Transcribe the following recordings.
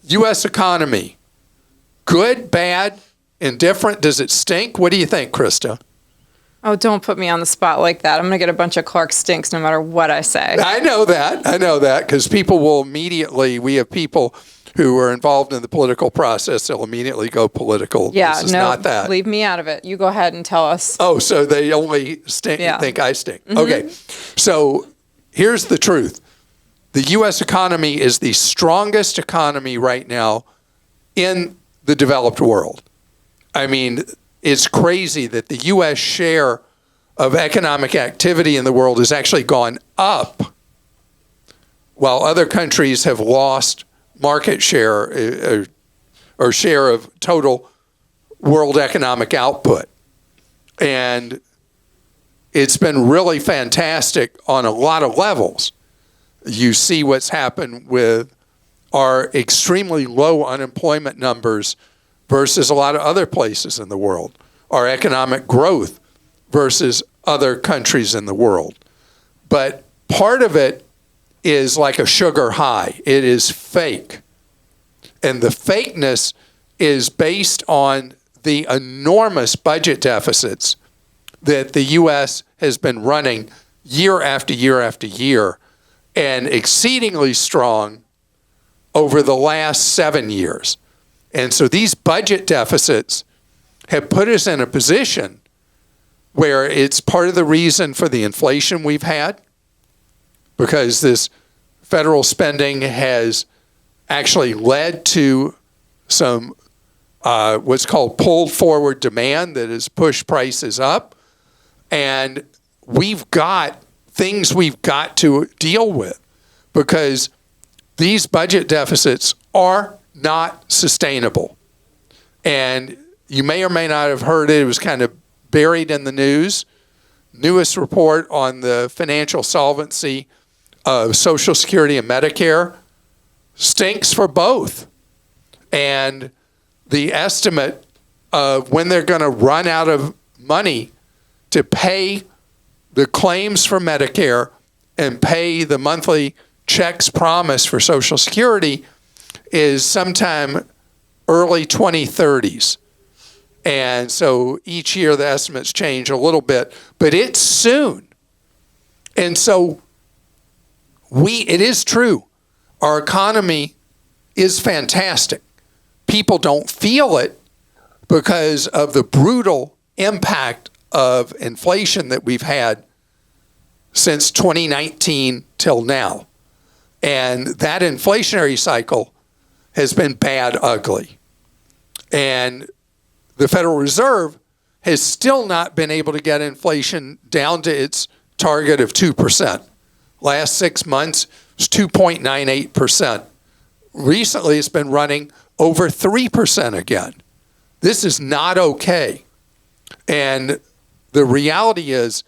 U.S. economy, good, bad, indifferent? Does it stink? What do you think, Krista? Oh, don't put me on the spot like that. I'm going to get a bunch of Clark stinks no matter what I say. I know that, because people will immediately, we have people who are involved in the political process, they'll immediately go political. Yeah, this is no, not that. Leave me out of it. You go ahead and tell us. Oh, so they only think I stink. Mm-hmm. Okay, so here's the truth. The U.S. economy is the strongest economy right now in the developed world. I mean, it's crazy that the U.S. share of economic activity in the world has actually gone up, while other countries have lost market share or share of total world economic output. And it's been really fantastic on a lot of levels. You see what's happened with our extremely low unemployment numbers versus a lot of other places in the world, our economic growth versus other countries in the world. But part of it is like a sugar high. It is fake. And the fakeness is based on the enormous budget deficits that the U.S. has been running year after year after year, and exceedingly strong over the last 7 years. And so these budget deficits have put us in a position where it's part of the reason for the inflation we've had, because this federal spending has actually led to some what's called pulled forward demand that has pushed prices up. And we've got things we've got to deal with, because these budget deficits are not sustainable. And you may or may not have heard it. It was kind of buried in the news. Newest report on the financial solvency of Social Security and Medicare stinks for both. And the estimate of when they're going to run out of money to pay the claims for Medicare and pay the monthly checks promised for Social Security is sometime early 2030s. And so each year the estimates change a little bit, but it's soon. And so it is true. Our economy is fantastic. People don't feel it because of the brutal impact of inflation that we've had since 2019 till now. And that inflationary cycle has been bad, ugly. And the Federal Reserve has still not been able to get inflation down to its target of 2%. Last 6 months, it was 2.98%. Recently, it's been running over 3% again. This is not okay. And the reality is,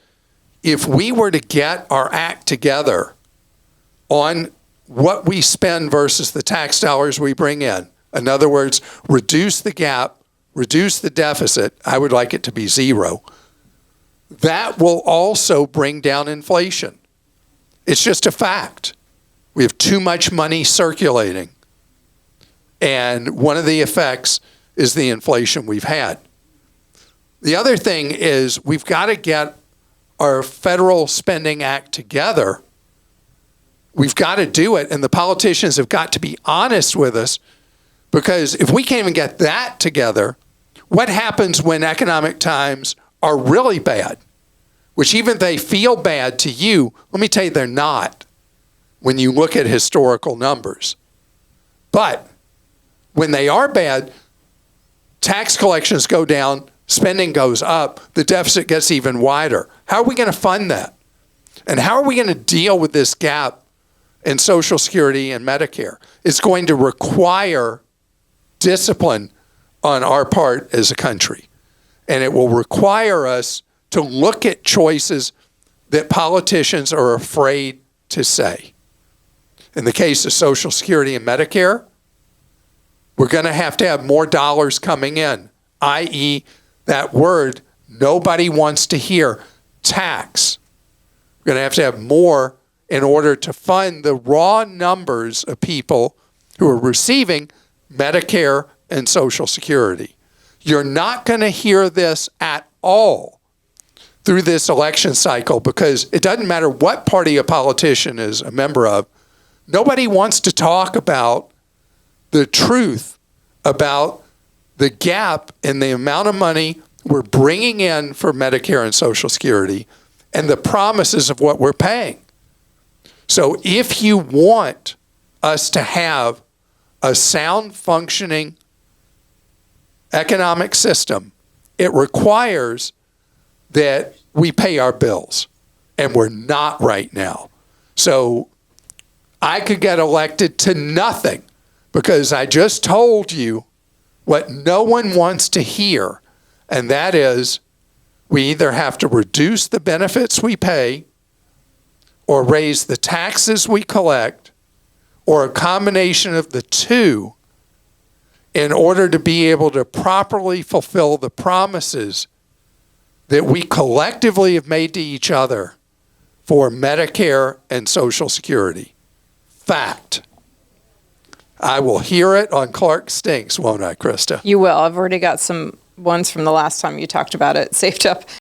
if we were to get our act together on what we spend versus the tax dollars we bring in other words, reduce the gap, reduce the deficit, I would like it to be zero, that will also bring down inflation. It's just a fact. We have too much money circulating. And one of the effects is the inflation we've had. The other thing is we've got to get our federal spending act together. We've got to do it, and the politicians have got to be honest with us, because if we can't even get that together, what happens when economic times are really bad? Which even if they feel bad to you, let me tell you, they're not when you look at historical numbers. But when they are bad, tax collections go down, spending goes up, the deficit gets even wider. How are we going to fund that? And how are we going to deal with this gap in Social Security and Medicare? It's going to require discipline on our part as a country. And it will require us to look at choices that politicians are afraid to say. In the case of Social Security and Medicare, we're going to have more dollars coming in, i.e., that word nobody wants to hear, tax. We're going to have more in order to fund the raw numbers of people who are receiving Medicare and Social Security. You're not going to hear this at all through this election cycle because it doesn't matter what party a politician is a member of. Nobody wants to talk about the truth about the gap in the amount of money we're bringing in for Medicare and Social Security and the promises of what we're paying. So if you want us to have a sound functioning economic system, it requires that we pay our bills, and we're not right now. So I could get elected to nothing because I just told you what no one wants to hear, and that is we either have to reduce the benefits we pay or raise the taxes we collect or a combination of the two in order to be able to properly fulfill the promises that we collectively have made to each other for Medicare and Social Security. Fact. I will hear it on Clark Stinks, won't I, Krista? You will. I've already got some ones from the last time you talked about it saved up.